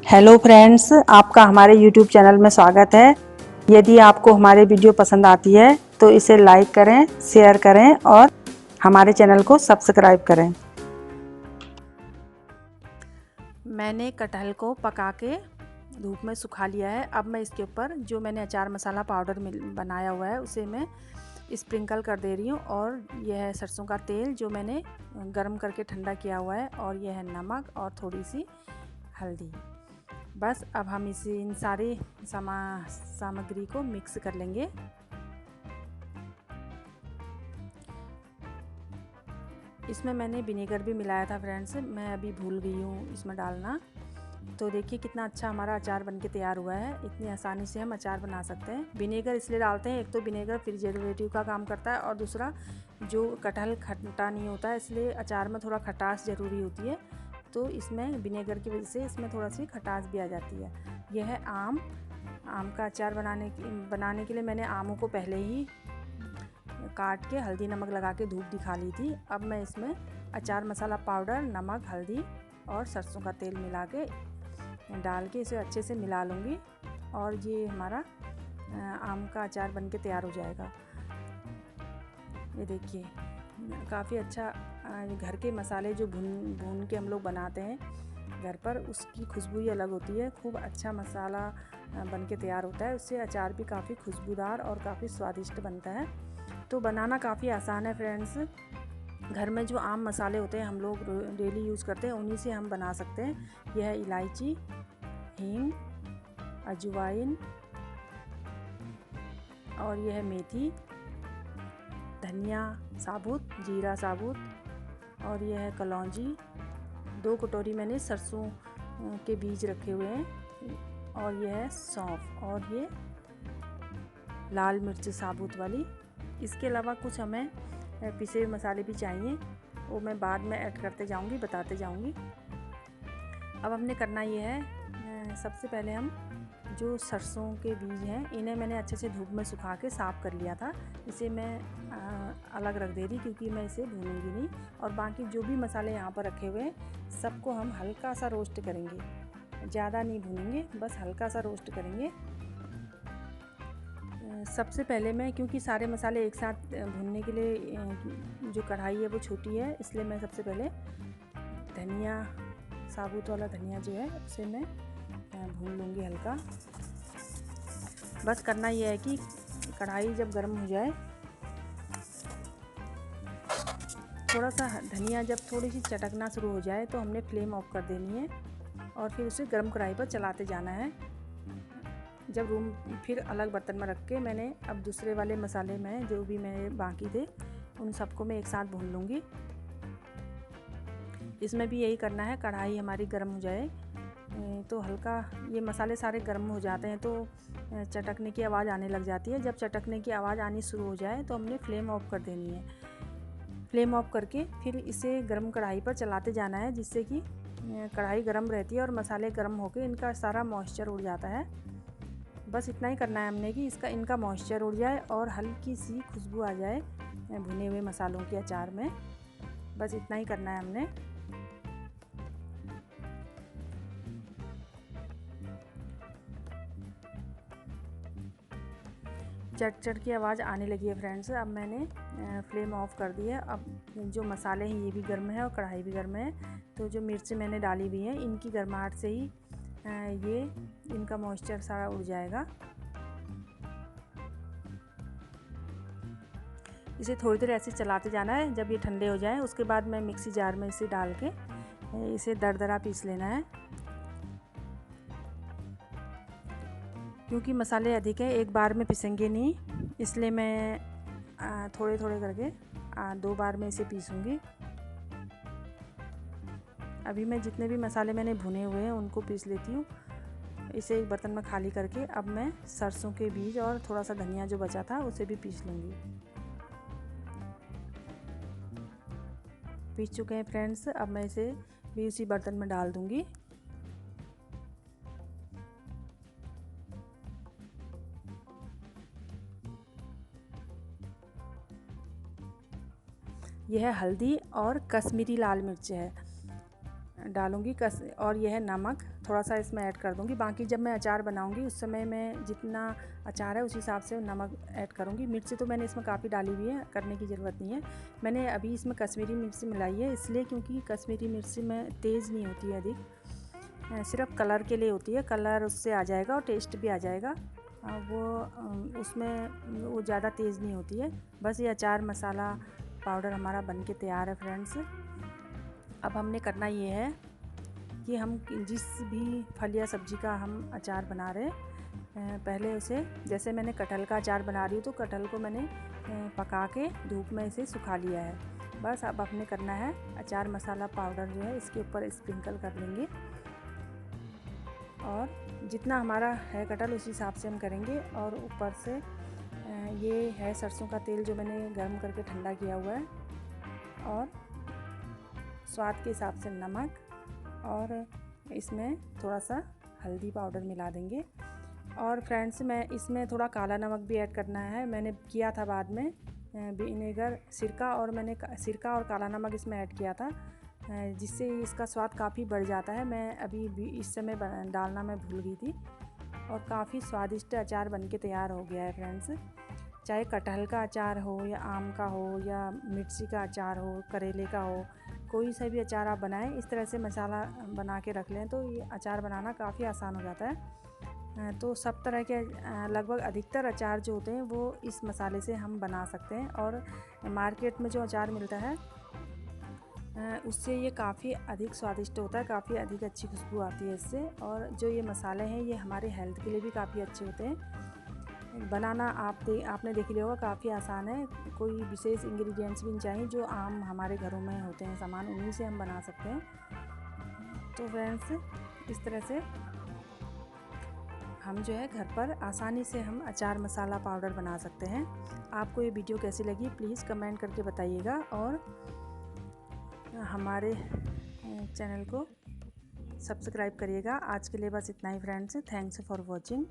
Hello friends, आपका हमारे YouTube channel में स्वागत है। यदि आपको हमारे वीडियो पसंद आती है तो इसे लाइक करें, शेयर करें और हमारे चैनल को सब्सक्राइब करें। मैंने कटहल को पका के धूप में सुखा लिया है। अब मैं इसके ऊपर जो मैंने अचार मसाला पाउडर बनाया हुआ है उसे मैं स्प्रिंकल कर दे रही हूँ। और यह है सरसों का तेल जो मैंने गर्म करके ठंडा किया हुआ है, और यह है नमक और थोड़ी सी हल्दी। बस अब हम इन सारे सामग्री को मिक्स कर लेंगे। इसमें मैंने विनेगर भी मिलाया था फ्रेंड्स, मैं अभी भूल गई हूँ इसमें डालना। तो देखिए कितना अच्छा हमारा अचार बनके तैयार हुआ है। इतनी आसानी से हम अचार बना सकते हैं। विनेगर इसलिए डालते हैं, एक तो विनेगर प्रिजर्वेटिव का काम करता है, और दूसरा जो कटहल खट्टा नहीं होता है, इसलिए अचार में थोड़ा खटास ज़रूरी होती है। तो इसमें विनेगर की वजह से इसमें थोड़ा सी खटास भी आ जाती है। यह है आम का अचार बनाने के लिए मैंने आमों को पहले ही काट के हल्दी नमक लगा के धूप दिखा ली थी। अब मैं इसमें अचार मसाला पाउडर, नमक, हल्दी और सरसों का तेल मिला के डाल के इसे अच्छे से मिला लूँगी, और ये हमारा आम का अचार बनके तैयार हो जाएगा। ये देखिए काफ़ी अच्छा घर के मसाले जो भून के हम लोग बनाते हैं घर पर, उसकी खुशबू ही अलग होती है। खूब अच्छा मसाला बनके तैयार होता है, उससे अचार भी काफ़ी खुशबूदार और काफ़ी स्वादिष्ट बनता है। तो बनाना काफ़ी आसान है फ्रेंड्स। घर में जो आम मसाले होते हैं हम लोग डेली यूज़ करते हैं, उन्हीं से हम बना सकते हैं। यह है इलायची, हींग, अजवाइन, और यह है मेथी, धनिया साबुत, जीरा साबुत, और यह है कलौंजी। 2 कटोरी मैंने सरसों के बीज रखे हुए हैं, और यह है सौंफ, और ये लाल मिर्च साबुत वाली। इसके अलावा कुछ हमें पिसे हुए मसाले भी चाहिए, वो मैं बाद में ऐड करते जाऊंगी, बताते जाऊंगी। अब हमने करना ये है, सबसे पहले हम जो सरसों के बीज हैं इन्हें मैंने अच्छे से धूप में सुखा के साफ़ कर लिया था। इसे मैं अलग रख दे रही क्योंकि मैं इसे भूनूंगी नहीं। और बाकी जो भी मसाले यहाँ पर रखे हुए हैं सबको हम हल्का सा रोस्ट करेंगे, ज़्यादा नहीं भूनेंगे, बस हल्का सा रोस्ट करेंगे। सबसे पहले मैं, क्योंकि सारे मसाले एक साथ भूनने के लिए जो कढ़ाई है वो छोटी है, इसलिए मैं सबसे पहले धनिया, साबुत वाला धनिया जो है उसे मैं भून लूँगी हल्का। बस करना यह है कि कढ़ाई जब गर्म हो जाए, थोड़ा सा धनिया जब थोड़ी सी चटकना शुरू हो जाए तो हमने फ्लेम ऑफ कर देनी है, और फिर उसे गर्म कढ़ाई पर चलाते जाना है। जब फिर अलग बर्तन में रख के मैंने अब दूसरे वाले मसाले में जो भी मेरे बाकी थे उन सबको मैं एक साथ भून लूँगी। इसमें भी यही करना है, कढ़ाई हमारी गर्म हो जाए तो हल्का ये मसाले सारे गर्म हो जाते हैं तो चटकने की आवाज़ आने लग जाती है। जब चटकने की आवाज़ आनी शुरू हो जाए तो हमने फ्लेम ऑफ कर देनी है। फ्लेम ऑफ करके फिर इसे गर्म कढ़ाई पर चलाते जाना है, जिससे कि कढ़ाई गर्म रहती है और मसाले गर्म होकर इनका सारा मॉइस्चर उड़ जाता है। बस इतना ही करना है हमने कि इनका मॉइस्चर उड़ जाए और हल्की सी खुशबू आ जाए भुने हुए मसालों के अचार में। बस इतना ही करना है हमने। चट चट की आवाज़ आने लगी है फ्रेंड्स। अब मैंने फ्लेम ऑफ कर दी है। अब जो मसाले हैं ये भी गर्म है और कढ़ाई भी गर्म है, तो जो मिर्च मैंने डाली हुई है इनकी गर्माहट से ही ये इनका मॉइस्चर सारा उड़ जाएगा। इसे थोड़ी देर ऐसे चलाते जाना है। जब ये ठंडे हो जाए उसके बाद मैं मिक्सी जार में इसे डाल के इसे दरदरा पीस लेना है। क्योंकि मसाले अधिक है, एक बार में पिसेंगे नहीं, इसलिए मैं थोड़े थोड़े करके 2 बार में इसे पीसूँगी। अभी मैं जितने भी मसाले मैंने भुने हुए हैं उनको पीस लेती हूँ। इसे एक बर्तन में खाली करके अब मैं सरसों के बीज और थोड़ा सा धनिया जो बचा था उसे भी पीस लूँगी। पीस चुके हैं फ्रेंड्स। अब मैं इसे भी उसी बर्तन में डाल दूँगी। यह हल्दी और कश्मीरी लाल मिर्च है, डालूँगी और यह है नमक, थोड़ा सा इसमें ऐड कर दूँगी। बाकी जब मैं अचार बनाऊँगी उस समय मैं जितना अचार है उस हिसाब से नमक ऐड करूँगी। मिर्ची तो मैंने इसमें काफ़ी डाली हुई है, करने की ज़रूरत नहीं है। मैंने अभी इसमें कश्मीरी मिर्ची मिलाई है, इसलिए क्योंकि कश्मीरी मिर्ची में तेज़ नहीं होती है अधिक, सिर्फ कलर के लिए होती है। कलर उससे आ जाएगा और टेस्ट भी आ जाएगा। वो उसमें वो ज़्यादा तेज़ नहीं होती है। बस ये अचार मसाला पाउडर हमारा बन के तैयार है फ्रेंड्स। अब हमने करना ये है कि हम जिस भी फल या सब्ज़ी का हम अचार बना रहे हैं, पहले उसे, जैसे मैंने कटहल का अचार बना रही हूँ तो कटहल को मैंने पका के धूप में इसे सुखा लिया है। बस अब हमने करना है अचार मसाला पाउडर जो है इसके ऊपर स्प्रिंकल कर लेंगे, और जितना हमारा है कटहल उस हिसाब से हम करेंगे। और ऊपर से ये है सरसों का तेल जो मैंने गर्म करके ठंडा किया हुआ है, और स्वाद के हिसाब से नमक, और इसमें थोड़ा सा हल्दी पाउडर मिला देंगे। और फ्रेंड्स मैं इसमें थोड़ा काला नमक भी ऐड करना है, मैंने किया था बाद में विनेगर सिरका, और मैंने सिरका और काला नमक इसमें ऐड किया था, जिससे इसका स्वाद काफ़ी बढ़ जाता है। मैं अभी भी इस समय डालना मैं भूल गई थी, और काफ़ी स्वादिष्ट अचार बन के तैयार हो गया है फ्रेंड्स। चाहे कटहल का अचार हो या आम का हो या मिर्ची का अचार हो, करेले का हो, कोई सा भी अचार आप बनाएं, इस तरह से मसाला बना के रख लें तो ये अचार बनाना काफ़ी आसान हो जाता है। तो सब तरह के लगभग अधिकतर अचार जो होते हैं वो इस मसाले से हम बना सकते हैं। और मार्केट में जो अचार मिलता है उससे ये काफ़ी अधिक स्वादिष्ट होता है, काफ़ी अधिक अच्छी खुशबू आती है इससे। और जो ये मसाले हैं ये हमारे हेल्थ के लिए भी काफ़ी अच्छे होते हैं। बनाना आपने देख लिया होगा, काफ़ी आसान है, कोई विशेष इंग्रेडिएंट्स भी नहीं चाहिए, जो आम हमारे घरों में होते हैं सामान उन्हीं से हम बना सकते हैं। तो फ्रेंड्स इस तरह से हम जो है घर पर आसानी से हम अचार मसाला पाउडर बना सकते हैं। आपको ये वीडियो कैसी लगी प्लीज़ कमेंट करके बताइएगा, और हमारे चैनल को सब्सक्राइब करिएगा। आज के लिए बस इतना ही फ्रेंड्स, थैंक्स फॉर वॉचिंग।